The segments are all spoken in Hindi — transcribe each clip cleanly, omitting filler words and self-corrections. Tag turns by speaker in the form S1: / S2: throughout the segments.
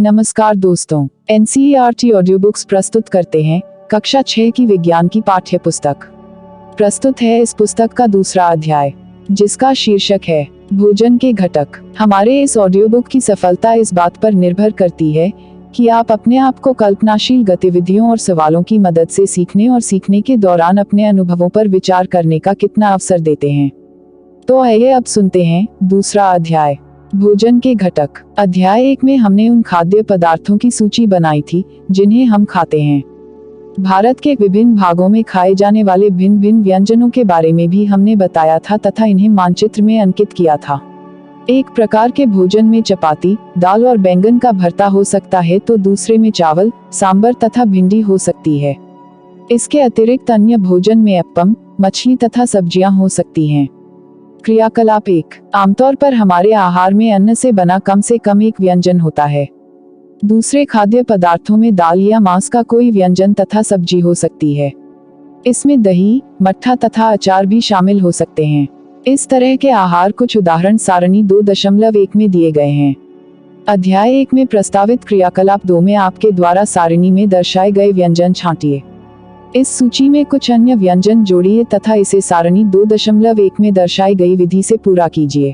S1: नमस्कार दोस्तों, एनसीईआरटी ऑडियो बुक्स प्रस्तुत करते हैं कक्षा 6 की विज्ञान की पाठ्य पुस्तक। प्रस्तुत है इस पुस्तक का दूसरा अध्याय, जिसका शीर्षक है भोजन के घटक। हमारे इस ऑडियो बुक की सफलता इस बात पर निर्भर करती है कि आप अपने आप को कल्पनाशील गतिविधियों और सवालों की मदद से सीखने और सीखने के दौरान अपने अनुभवों पर विचार करने का कितना अवसर देते हैं। तो आइए अब सुनते हैं दूसरा अध्याय, भोजन के घटक। अध्याय 1 में हमने उन खाद्य पदार्थों की सूची बनाई थी जिन्हें हम खाते हैं। भारत के विभिन्न भागों में खाए जाने वाले भिन्न भिन्न व्यंजनों के बारे में भी हमने बताया था तथा इन्हें मानचित्र में अंकित किया था। एक प्रकार के भोजन में चपाती, दाल और बैंगन का भरता हो सकता है, तो दूसरे में चावल, सांबर तथा भिंडी हो सकती है। इसके अतिरिक्त अन्य भोजन में अप्पम, मछली तथा सब्जियां हो सकती हैं। क्रियाकलाप 1। आमतौर पर हमारे आहार में अन्न से बना कम से कम एक व्यंजन होता है। दूसरे खाद्य पदार्थों में दाल या मांस का कोई व्यंजन तथा सब्जी हो सकती है। इसमें दही, मट्ठा तथा अचार भी शामिल हो सकते हैं। इस तरह के आहार कुछ उदाहरण सारणी 2.1 में दिए गए हैं। अध्याय 1 में प्रस्तावित क्रियाकलाप 2 में आपके द्वारा सारणी में दर्शाए गए व्यंजन छांटिए। इस सूची में कुछ अन्य व्यंजन जोड़िए तथा इसे सारणी 2.1 में दर्शाई गई विधि से पूरा कीजिए।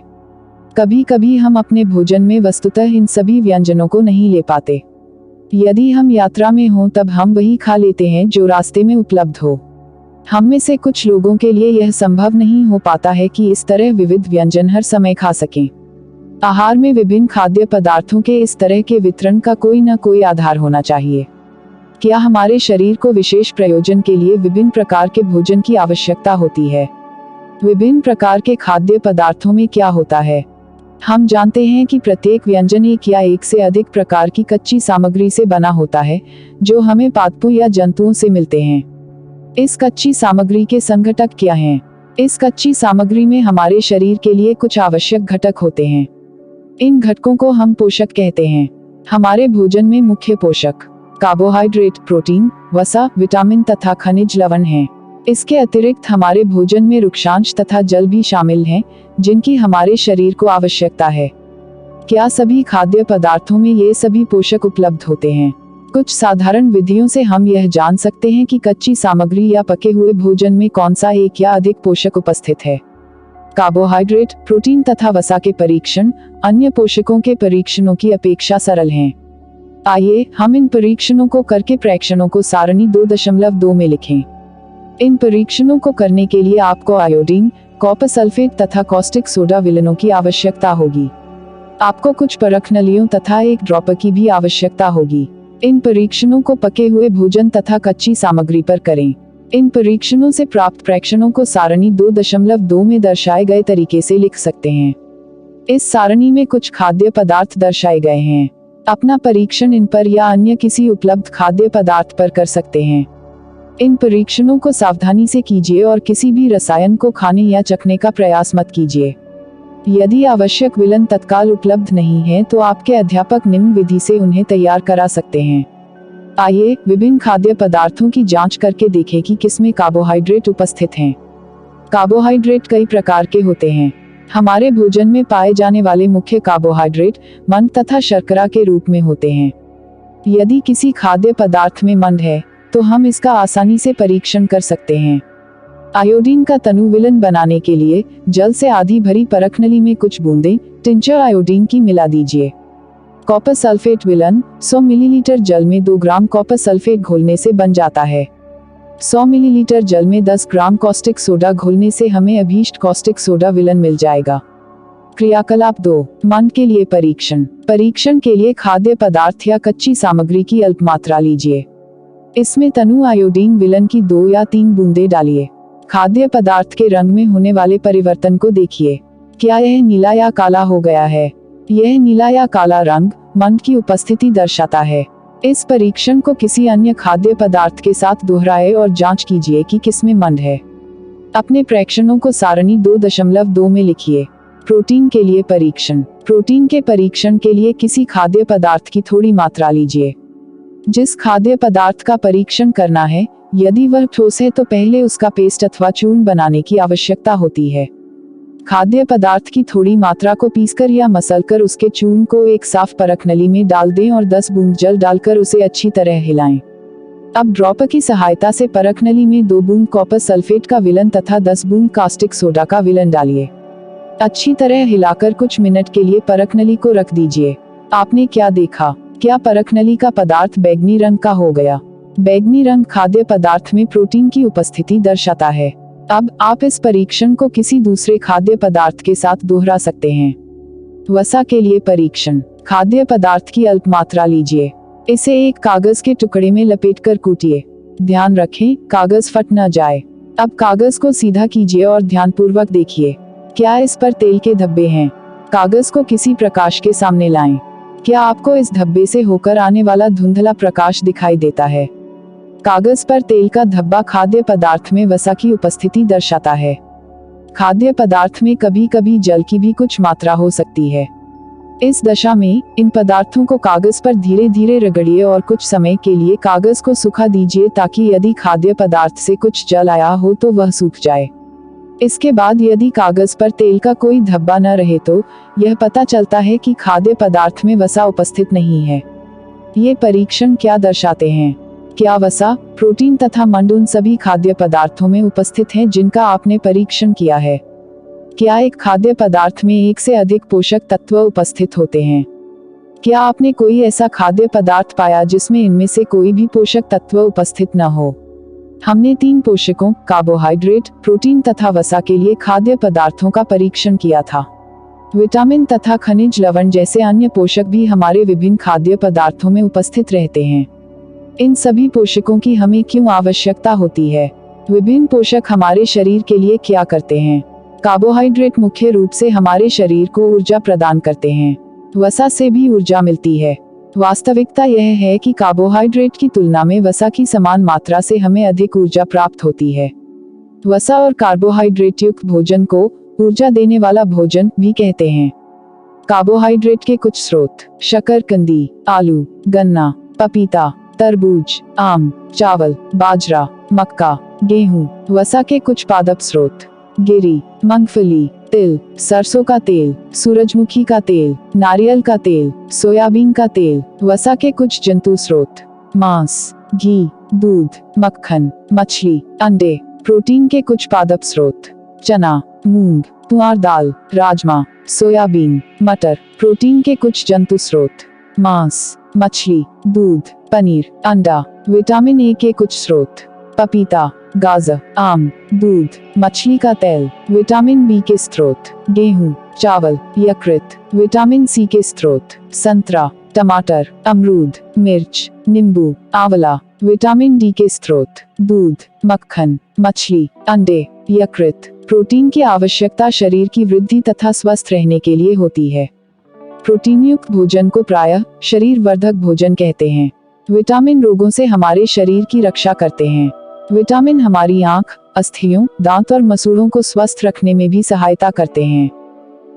S1: कभी कभी हम अपने भोजन में वस्तुतः इन सभी व्यंजनों को नहीं ले पाते। यदि हम यात्रा में हों तब हम वही खा लेते हैं जो रास्ते में उपलब्ध हो। हम में से कुछ लोगों के लिए यह संभव नहीं हो पाता है कि इस तरह विविध व्यंजन हर समय खा सकें। आहार में विभिन्न खाद्य पदार्थों के इस तरह के वितरण का कोई न कोई आधार होना चाहिए। क्या हमारे शरीर को विशेष प्रयोजन के लिए विभिन्न प्रकार के भोजन की आवश्यकता होती है? विभिन्न प्रकार के खाद्य पदार्थों में क्या होता है? हम जानते हैं कि प्रत्येक व्यंजन एक या एक से अधिक प्रकार की कच्ची सामग्री से बना होता है, जो हमें पादपों या जंतुओं से मिलते हैं। इस कच्ची सामग्री के संघटक क्या हैं? इस कच्ची सामग्री में हमारे शरीर के लिए कुछ आवश्यक घटक होते हैं। इन घटकों को हम पोषक कहते हैं। हमारे भोजन में मुख्य पोषक कार्बोहाइड्रेट, प्रोटीन, वसा, विटामिन तथा खनिज लवण हैं। इसके अतिरिक्त हमारे भोजन में रुक्षांश तथा जल भी शामिल हैं, जिनकी हमारे शरीर को आवश्यकता है। क्या सभी खाद्य पदार्थों में ये सभी पोषक उपलब्ध होते हैं? कुछ साधारण विधियों से हम यह जान सकते हैं कि कच्ची सामग्री या पके हुए भोजन में कौन सा एक या अधिक पोषक उपस्थित है। कार्बोहाइड्रेट, प्रोटीन तथा वसा के परीक्षण अन्य पोषकों के परीक्षणों की अपेक्षा सरल हैं। आइए हम इन परीक्षणों को करके प्रेक्षणों को सारणी 2.2 में लिखें। इन परीक्षणों को करने के लिए आपको आयोडीन, कॉपर सल्फेट तथा कॉस्टिक सोडा विलयनों की आवश्यकता होगी। आपको कुछ परख नलियों तथा एक ड्रॉपर की भी आवश्यकता होगी। इन परीक्षणों को पके हुए भोजन तथा कच्ची सामग्री पर करें। इन परीक्षणों से प्राप्त प्रेक्षणों को सारणी 2.2 में दर्शाए गए तरीके से लिख सकते हैं। इस सारणी में कुछ खाद्य पदार्थ दर्शाए गए हैं। अपना परीक्षण इन पर या अन्य किसी उपलब्ध खाद्य पदार्थ पर कर सकते हैं। इन परीक्षणों को सावधानी से कीजिए और किसी भी रसायन को खाने या चखने का प्रयास मत कीजिए। यदि आवश्यक विलयन तत्काल उपलब्ध नहीं है तो आपके अध्यापक निम्न विधि से उन्हें तैयार करा सकते हैं। आइए विभिन्न खाद्य पदार्थों की जांच करके देखें कि किसमें कार्बोहाइड्रेट उपस्थित हैं। कार्बोहाइड्रेट कई प्रकार के होते हैं। हमारे भोजन में पाए जाने वाले मुख्य कार्बोहाइड्रेट मंद तथा शर्करा के रूप में होते हैं। यदि किसी खाद्य पदार्थ में मंद है तो हम इसका आसानी से परीक्षण कर सकते हैं। आयोडीन का तनु विलयन बनाने के लिए जल से आधी भरी परख नली में कुछ बूंदें टिंचर आयोडीन की मिला दीजिए। कॉपर सल्फेट विलयन 100 मिलीलीटर जल में 2 ग्राम कॉपर सल्फेट घोलने से बन जाता है। 100 मिलीलीटर जल में 10 ग्राम कॉस्टिक सोडा घोलने से हमें अभीष्ट कॉस्टिक सोडा विलयन मिल जाएगा। क्रियाकलाप 2, मंद के लिए परीक्षण। परीक्षण के लिए खाद्य पदार्थ या कच्ची सामग्री की अल्प मात्रा लीजिए। इसमें तनु आयोडीन विलयन की 2 या 3 बूंदें डालिए। खाद्य पदार्थ के रंग में होने वाले परिवर्तन को देखिए। क्या यह नीला या काला हो गया है? यह नीला या काला रंग मंद की उपस्थिति दर्शाता है। इस परीक्षण को किसी अन्य खाद्य पदार्थ के साथ दोहराएं और जांच कीजिए कि किसमें मंद है। अपने प्रेक्षणों को सारणी 2.2 में लिखिए। प्रोटीन के लिए परीक्षण। प्रोटीन के परीक्षण के लिए किसी खाद्य पदार्थ की थोड़ी मात्रा लीजिए। जिस खाद्य पदार्थ का परीक्षण करना है, यदि वह ठोस है तो पहले उसका पेस्ट अथवा चूर्ण बनाने की आवश्यकता होती है। खाद्य पदार्थ की थोड़ी मात्रा को पीसकर या मसलकर उसके चूर्ण को एक साफ परख नली में डाल दें और 10 बूंद जल डालकर उसे अच्छी तरह हिलाएं। अब ड्रॉपर की सहायता से परख नली में 2 बूंद कॉपर सल्फेट का विलन तथा 10 बूंद कास्टिक सोडा का विलन डालिए। अच्छी तरह हिलाकर कुछ मिनट के लिए परख नली को रख दीजिए। आपने क्या देखा? क्या परख नली का पदार्थ बैंगनी रंग का हो गया? बैंगनी रंग खाद्य पदार्थ में प्रोटीन की उपस्थिति दर्शाता है। अब आप इस परीक्षण को किसी दूसरे खाद्य पदार्थ के साथ दोहरा सकते हैं। वसा के लिए परीक्षण। खाद्य पदार्थ की अल्प मात्रा लीजिए, इसे एक कागज के टुकड़े में लपेटकर कूटिए। ध्यान रखें कागज फट न जाए। अब कागज को सीधा कीजिए और ध्यानपूर्वक देखिए, क्या इस पर तेल के धब्बे हैं? कागज को किसी प्रकाश के सामने लाएं। क्या आपको इस धब्बे से होकर आने वाला धुंधला प्रकाश दिखाई देता है? कागज पर तेल का धब्बा खाद्य पदार्थ में वसा की उपस्थिति दर्शाता है। खाद्य पदार्थ में कभी कभी जल की भी कुछ मात्रा हो सकती है। इस दशा में इन पदार्थों को कागज पर धीरे धीरे रगड़िए और कुछ समय के लिए कागज को सूखा दीजिए ताकि यदि खाद्य पदार्थ से कुछ जल आया हो तो वह सूख जाए। इसके बाद यदि कागज पर तेल का कोई धब्बा न रहे तो यह पता चलता है कि खाद्य पदार्थ में वसा उपस्थित नहीं है। ये परीक्षण क्या दर्शाते हैं? क्या वसा, प्रोटीन तथा मंड उन सभी खाद्य पदार्थों में उपस्थित हैं जिनका आपने परीक्षण किया है? क्या एक खाद्य पदार्थ में एक से अधिक पोषक तत्व उपस्थित होते हैं? क्या आपने कोई ऐसा खाद्य पदार्थ पाया जिसमें इनमें से कोई भी पोषक तत्व उपस्थित न हो? हमने 3 पोषकों कार्बोहाइड्रेट, प्रोटीन तथा वसा के लिए खाद्य पदार्थों का परीक्षण किया था। विटामिन तथा खनिज लवण जैसे अन्य पोषक भी हमारे विभिन्न खाद्य पदार्थों में उपस्थित रहते हैं। इन सभी पोषकों की हमें क्यों आवश्यकता होती है? विभिन्न पोषक हमारे शरीर के लिए क्या करते हैं? कार्बोहाइड्रेट मुख्य रूप से हमारे शरीर को ऊर्जा प्रदान करते हैं। वसा से भी ऊर्जा मिलती है। वास्तविकता यह है कि कार्बोहाइड्रेट की तुलना में वसा की समान मात्रा से हमें अधिक ऊर्जा प्राप्त होती है। वसा और कार्बोहाइड्रेट युक्त भोजन को ऊर्जा देने वाला भोजन भी कहते हैं। कार्बोहाइड्रेट के कुछ स्रोत: शकरकंदी, आलू, गन्ना, पपीता, तरबूज, आम, चावल, बाजरा, मक्का, गेहूं। वसा के कुछ पादप स्रोत: गिरी, मूंगफली, तिल, सरसों का तेल, सूरजमुखी का तेल, नारियल का तेल, सोयाबीन का तेल। वसा के कुछ जंतु स्रोत: मांस, घी, दूध, मक्खन, मछली, अंडे। प्रोटीन के कुछ पादप स्रोत: चना, मूंग, तुअर दाल, राजमा, सोयाबीन, मटर। प्रोटीन के कुछ जंतु स्रोत: मांस, मछली, दूध, पनीर, अंडा। विटामिन ए के कुछ स्रोत: पपीता, गाजर, आम, दूध, मछली का तेल। विटामिन बी के स्रोत: गेहूं, चावल, यकृत। विटामिन सी के स्रोत: संतरा, टमाटर, अमरूद, मिर्च, नींबू, आंवला। विटामिन डी के स्रोत: दूध, मक्खन, मछली, अंडे, यकृत। प्रोटीन की आवश्यकता शरीर की वृद्धि तथा स्वस्थ रहने के लिए होती है। प्रोटीन युक्त भोजन को प्रायः शरीर वर्धक भोजन कहते हैं। विटामिन रोगों से हमारे शरीर की रक्षा करते हैं। विटामिन हमारी आंख, अस्थियों, दांत और मसूड़ों को स्वस्थ रखने में भी सहायता करते हैं।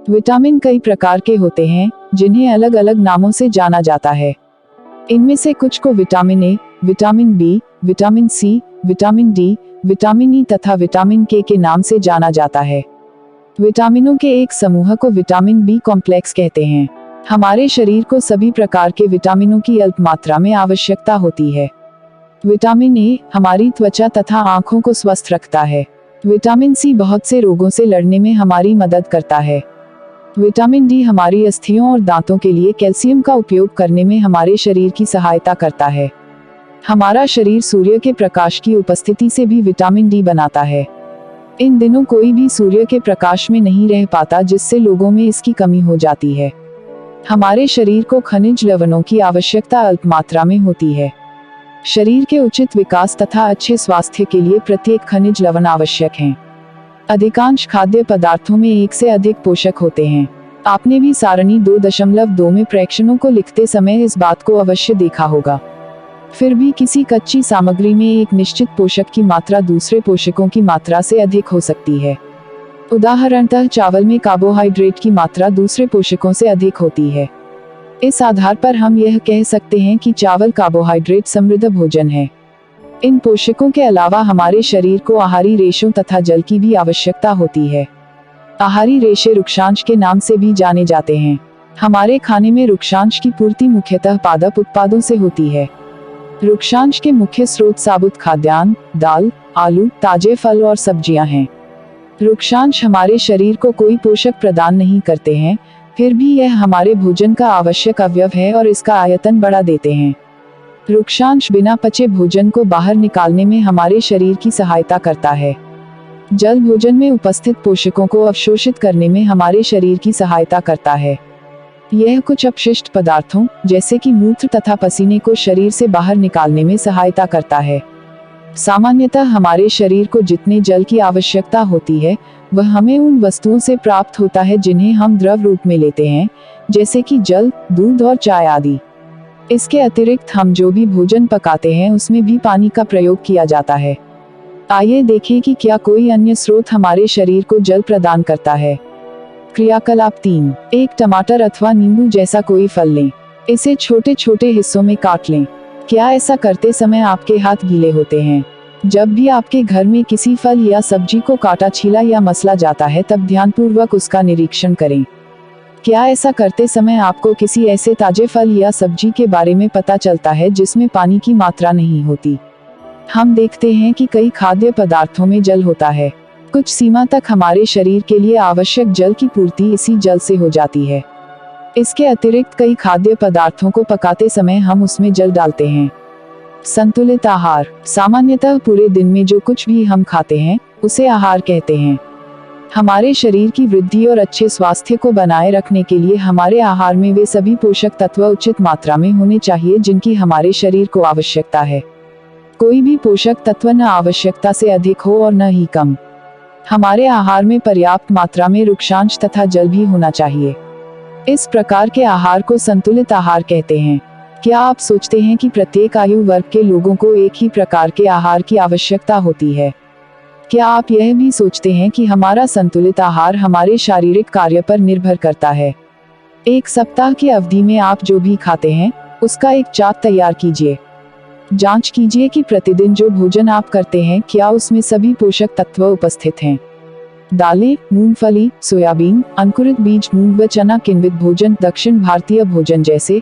S1: विटामिन कई प्रकार के होते हैं जिन्हें अलग अलग नामों से जाना जाता है। इनमें से कुछ को vitamin A, vitamin B, vitamin C, vitamin D, vitamin E तथा विटामिन के नाम से जाना जाता है। विटामिनों के एक समूह को विटामिन बी कॉम्प्लेक्स कहते हैं। हमारे शरीर को सभी प्रकार के विटामिनों की अल्प मात्रा में आवश्यकता होती है। विटामिन ए हमारी त्वचा तथा आंखों को स्वस्थ रखता है। विटामिन सी बहुत से रोगों से लड़ने में हमारी मदद करता है। विटामिन डी हमारी अस्थियों और दांतों के लिए कैल्शियम का उपयोग करने में हमारे शरीर की सहायता करता है। हमारा शरीर सूर्य के प्रकाश की उपस्थिति से भी विटामिन डी बनाता है। इन दिनों कोई भी सूर्य के प्रकाश में नहीं रह पाता, जिससे लोगों में इसकी कमी हो जाती है। हमारे शरीर को खनिज लवणों की आवश्यकता अल्प मात्रा में होती है। शरीर के उचित विकास तथा अच्छे स्वास्थ्य के लिए प्रत्येक खनिज लवण आवश्यक हैं। अधिकांश खाद्य पदार्थों में एक से अधिक पोषक होते हैं। आपने भी सारणी 2.2 में प्रेक्षणों को लिखते समय इस बात को अवश्य देखा होगा। फिर भी किसी कच्ची सामग्री में एक निश्चित पोषक की मात्रा दूसरे पोषकों की मात्रा से अधिक हो सकती है। उदाहरणतः चावल में कार्बोहाइड्रेट की मात्रा दूसरे पोषकों से अधिक होती है। इस आधार पर हम यह कह सकते हैं कि चावल कार्बोहाइड्रेट समृद्ध भोजन है। इन पोषकों के अलावा हमारे शरीर को आहारी रेशों तथा जल की भी आवश्यकता होती है। आहारी रेशे रुक्षांश के नाम से भी जाने जाते हैं। हमारे खाने में रुक्षांश की पूर्ति मुख्यतः पादप उत्पादों से होती है। रुक्षांश के मुख्य स्रोत साबुत खाद्यान्न, दाल, आलू, ताजे फल और सब्जियां हैं। रुक्षांश हमारे शरीर को कोई पोषक प्रदान नहीं करते हैं, फिर भी यह हमारे भोजन का आवश्यक अवयव है और इसका आयतन बढ़ा देते हैं। रुक्षांश बिना पचे भोजन को बाहर निकालने में हमारे शरीर की सहायता करता है। जल भोजन में उपस्थित पोषकों को अवशोषित करने में हमारे शरीर की सहायता करता है। यह कुछ अपशिष्ट पदार्थों जैसे कि मूत्र तथा पसीने को शरीर से बाहर निकालने में सहायता करता है। सामान्यतः हमारे शरीर को जितने जल की आवश्यकता होती है वह हमें उन वस्तुओं से प्राप्त होता है जिन्हें हम द्रव रूप में लेते हैं, जैसे कि जल, दूध और चाय आदि। इसके अतिरिक्त हम जो भी भोजन पकाते हैं उसमें भी पानी का प्रयोग किया जाता है। आइए देखें कि क्या कोई अन्य स्रोत हमारे शरीर को जल प्रदान करता है। क्रियाकलाप 3। एक टमाटर अथवा नींबू जैसा कोई फल लें। इसे छोटे छोटे हिस्सों में काट लें। क्या ऐसा करते समय आपके हाथ गीले होते हैं? जब भी आपके घर में किसी फल या सब्जी को काटा, छीला या मसला जाता है तब ध्यानपूर्वक उसका निरीक्षण करें। क्या ऐसा करते समय आपको किसी ऐसे ताजे फल या सब्जी के बारे में पता चलता है जिसमें पानी की मात्रा नहीं होती? हम देखते हैं कि कई खाद्य पदार्थों में जल होता है। कुछ सीमा तक हमारे शरीर के लिए आवश्यक जल की पूर्ति इसी जल से हो जाती है। इसके अतिरिक्त कई खाद्य पदार्थों को पकाते समय हम उसमें जल डालते हैं। संतुलित आहार। सामान्यतः पूरे दिन में जो कुछ भी हम खाते हैं उसे आहार कहते हैं। हमारे शरीर की वृद्धि और अच्छे स्वास्थ्य को बनाए रखने के लिए हमारे आहार में वे सभी पोषक तत्व उचित मात्रा में होने चाहिए जिनकी हमारे शरीर को आवश्यकता है। कोई भी पोषक तत्व न आवश्यकता से अधिक हो और न ही कम। हमारे आहार में पर्याप्त मात्रा में रुक्षांश तथा जल भी होना चाहिए। इस प्रकार के आहार को संतुलित आहार कहते हैं। क्या आप सोचते हैं कि प्रत्येक आयु वर्ग के लोगों को एक ही प्रकार के आहार की आवश्यकता होती है? क्या आप यह भी सोचते हैं कि हमारा संतुलित आहार हमारे शारीरिक कार्य पर निर्भर करता है? एक सप्ताह की अवधि में आप जो भी खाते हैं उसका एक चार्ट तैयार कीजिए। जांच कीजिए कि प्रतिदिन जो भोजन आप करते हैं क्या उसमें सभी पोषक तत्व उपस्थित हैं। दालें, मूंगफली, सोयाबीन, अंकुरित बीज, मूंग व चना, किण्वित भोजन, दक्षिण भारतीय भोजन जैसे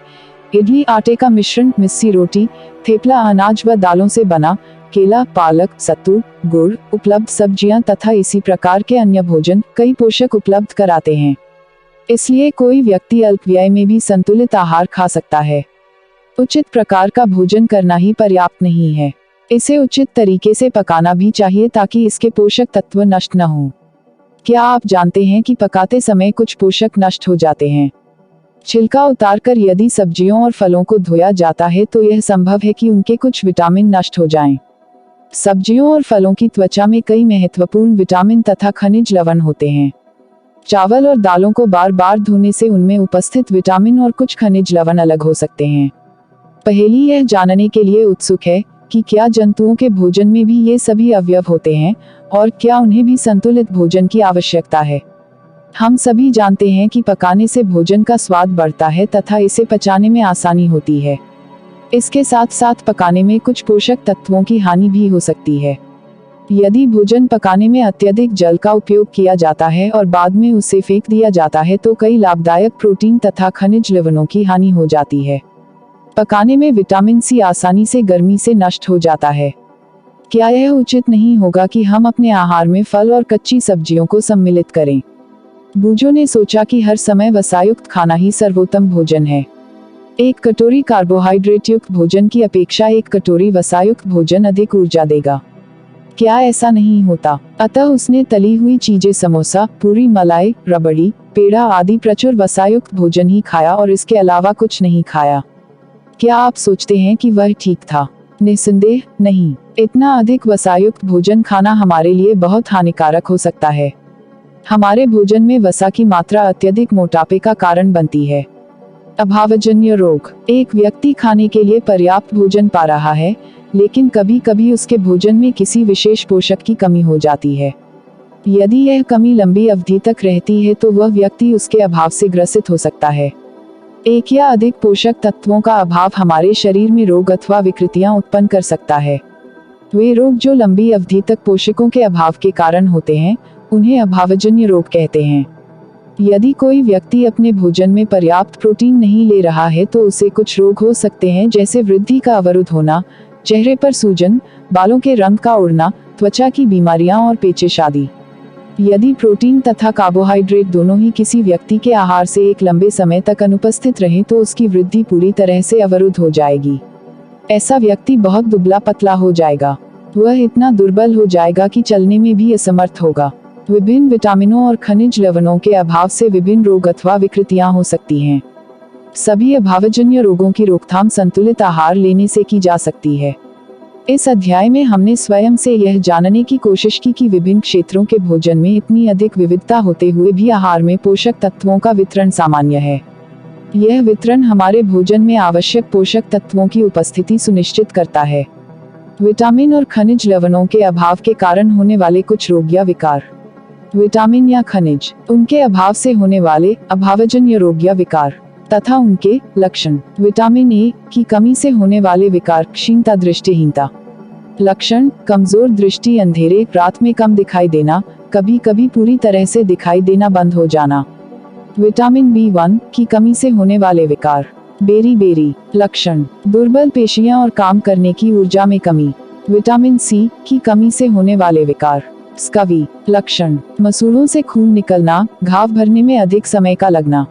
S1: इडली, आटे का मिश्रण, मिस्सी रोटी, थेपला, अनाज व दालों से बना, केला, पालक, सत्तू, गुड़, उपलब्ध सब्जियां तथा इसी प्रकार के अन्य भोजन कई पोषक उपलब्ध कराते हैं। इसलिए कोई व्यक्ति अल्प व्यय में भी संतुलित आहार खा सकता है। उचित प्रकार का भोजन करना ही पर्याप्त नहीं है, इसे उचित तरीके से पकाना भी चाहिए ताकि इसके पोषक तत्व नष्ट न हों। क्या आप जानते हैं कि पकाते समय कुछ पोषक नष्ट हो जाते हैं? छिलका उतारकर यदि सब्जियों और फलों को धोया जाता है तो यह संभव है कि उनके कुछ विटामिन नष्ट हो जाएं। सब्जियों और फलों की त्वचा में कई महत्वपूर्ण विटामिन तथा खनिज लवण होते हैं। चावल और दालों को बार बार धोने से उनमें उपस्थित विटामिन और कुछ खनिज लवण अलग हो सकते हैं। पहेली यह जानने के लिए उत्सुक है कि क्या जंतुओं के भोजन में भी ये सभी अवयव होते हैं और क्या उन्हें भी संतुलित भोजन की आवश्यकता है। हम सभी जानते हैं कि पकाने से भोजन का स्वाद बढ़ता है तथा इसे पचाने में आसानी होती है। इसके साथ साथ पकाने में कुछ पोषक तत्वों की हानि भी हो सकती है। यदि भोजन पकाने में अत्यधिक जल का उपयोग किया जाता है और बाद में उसे फेंक दिया जाता है तो कई लाभदायक प्रोटीन तथा खनिज लवणों की हानि हो जाती है। पकाने में विटामिन सी आसानी से गर्मी से नष्ट हो जाता है। क्या यह उचित नहीं होगा कि हम अपने आहार में फल और कच्ची सब्जियों को सम्मिलित करें? बूजो ने सोचा कि हर समय वसायुक्त खाना ही सर्वोत्तम भोजन है। एक कटोरी कार्बोहाइड्रेट युक्त भोजन की अपेक्षा एक कटोरी वसायुक्त भोजन अधिक ऊर्जा देगा। क्या ऐसा नहीं होता? अतः उसने तली हुई चीजें, समोसा, पूरी, मलाई, रबड़ी, पेड़ा आदि प्रचुर वसायुक्त भोजन ही खाया और इसके अलावा कुछ नहीं खाया। क्या आप सोचते हैं कि वह ठीक था? निस्संदेह नहीं। इतना अधिक वसायुक्त भोजन खाना हमारे लिए बहुत हानिकारक हो सकता है। हमारे भोजन में वसा की मात्रा अत्यधिक मोटापे का कारण बनती है। अभावजन्य रोग। एक व्यक्ति खाने के लिए पर्याप्त भोजन पा रहा है, लेकिन कभी कभी उसके भोजन में किसी विशेष पोषक की कमी हो जाती है। यदि यह कमी लंबी अवधि तक रहती है तो वह व्यक्ति उसके अभाव से ग्रसित हो सकता है। एक या अधिक पोषक तत्वों का अभाव हमारे शरीर में रोग अथवा विकृतियां उत्पन्न कर सकता है। वे रोग जो लंबी अवधि तक पोषकों के अभाव के कारण होते हैं उन्हें अभावजन्य रोग कहते हैं। यदि कोई व्यक्ति अपने भोजन में पर्याप्त प्रोटीन नहीं ले रहा है तो उसे कुछ रोग हो सकते हैं, जैसे वृद्धि का अवरुद्ध होना, चेहरे पर सूजन, बालों के रंग का उड़ना, त्वचा की बीमारियां और पेचिश आदि। यदि प्रोटीन तथा कार्बोहाइड्रेट दोनों ही किसी व्यक्ति के आहार से एक लंबे समय तक अनुपस्थित रहें तो उसकी वृद्धि पूरी तरह से अवरुद्ध हो जाएगी। ऐसा व्यक्ति बहुत दुबला पतला हो जाएगा। वह इतना दुर्बल हो जाएगा कि चलने में भी असमर्थ होगा। विभिन्न विटामिनों और खनिज लवणों के अभाव से विभिन्न रोग अथवा विकृतियां हो सकती हैं। सभी अभावजन्य रोगों की रोकथाम संतुलित आहार लेने से की जा सकती है। इस अध्याय में हमने स्वयं से यह जानने की कोशिश की कि विभिन्न क्षेत्रों के भोजन में इतनी अधिक विविधता होते हुए भी आहार में पोषक तत्वों का वितरण सामान्य है। यह वितरण हमारे भोजन में आवश्यक पोषक तत्वों की उपस्थिति सुनिश्चित करता है। विटामिन और खनिज लवणों के अभाव के कारण होने वाले कुछ रोग या विकार। विटामिन या खनिज, उनके अभाव से होने वाले अभावजन्य रोग या विकार तथा उनके लक्षण। विटामिन ए की कमी से होने वाले विकार: क्षीणता, दृष्टिहीनता। लक्षण: कमजोर दृष्टि, अंधेरे, रात में कम दिखाई देना, कभी कभी पूरी तरह से दिखाई देना बंद हो जाना। विटामिन B1 की कमी से होने वाले विकार: बेरी। लक्षण: दुर्बल पेशियां और काम करने की ऊर्जा में कमी। विटामिन C की कमी से होने वाले विकार: स्कवी। लक्षण: मसूड़ों से खून निकलना, घाव भरने में अधिक समय का लगना।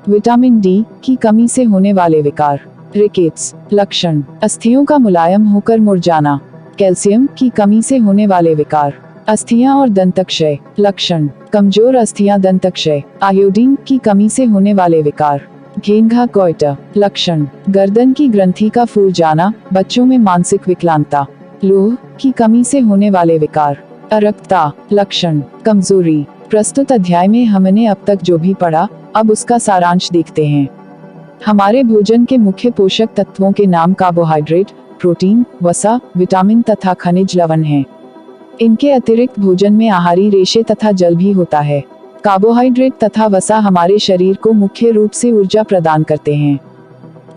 S1: विटामिन डी की कमी से होने वाले विकार: रिकेट्स। लक्षण: अस्थियों का मुलायम होकर मुड़ जाना। कैल्शियम की कमी से होने वाले विकार: अस्थियां और दंतक्षय। लक्षण: कमजोर अस्थियां, दंतक्षय। आयोडीन की कमी से होने वाले विकार: घेंघा, गोइटर। लक्षण: गर्दन की ग्रंथि का फूल जाना, बच्चों में मानसिक विकलांगता। लोह की कमी से होने वाले विकार: अरक्तता। लक्षण: कमजोरी। प्रस्तुत अध्याय में हमने अब तक जो भी पढ़ा, अब उसका सारांश देखते हैं। हमारे भोजन के मुख्य पोषक तत्वों के नाम कार्बोहाइड्रेट, प्रोटीन, वसा, विटामिन तथा खनिज लवण हैं। इनके अतिरिक्त भोजन में आहारी रेशे तथा जल भी होता है। कार्बोहाइड्रेट तथा वसा हमारे शरीर को मुख्य रूप से ऊर्जा प्रदान करते हैं।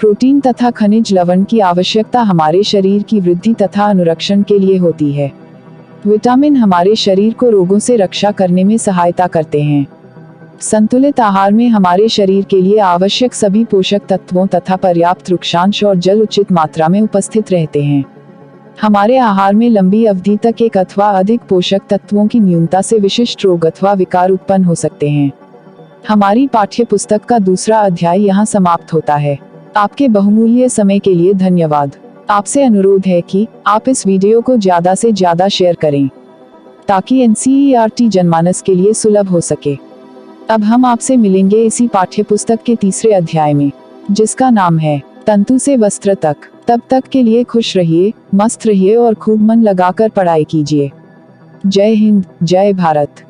S1: प्रोटीन तथा खनिज लवण की आवश्यकता हमारे शरीर की वृद्धि तथा अनुरक्षण के लिए होती है। विटामिन हमारे शरीर को रोगों से रक्षा करने में सहायता करते हैं। संतुलित आहार में हमारे शरीर के लिए आवश्यक सभी पोषक तत्वों तथा पर्याप्त वृक्षांश और जल उचित मात्रा में उपस्थित रहते हैं। हमारे आहार में लंबी अवधि तक एक अथवा अधिक पोषक तत्वों की न्यूनता से विशिष्ट रोग अथवा विकार उत्पन्न हो सकते हैं। हमारी पाठ्य पुस्तक का दूसरा अध्याय यहाँ समाप्त होता है। आपके बहुमूल्य समय के लिए धन्यवाद। आपसे अनुरोध है कि आप इस वीडियो को ज्यादा से ज्यादा शेयर करें ताकि NCERT जनमानस के लिए सुलभ हो सके। अब हम आपसे मिलेंगे इसी पाठ्य पुस्तक के तीसरे अध्याय में, जिसका नाम है तंतु से वस्त्र तक। तब तक के लिए खुश रहिए, मस्त रहिए और खूब मन लगाकर पढ़ाई कीजिए। जय हिंद, जय भारत।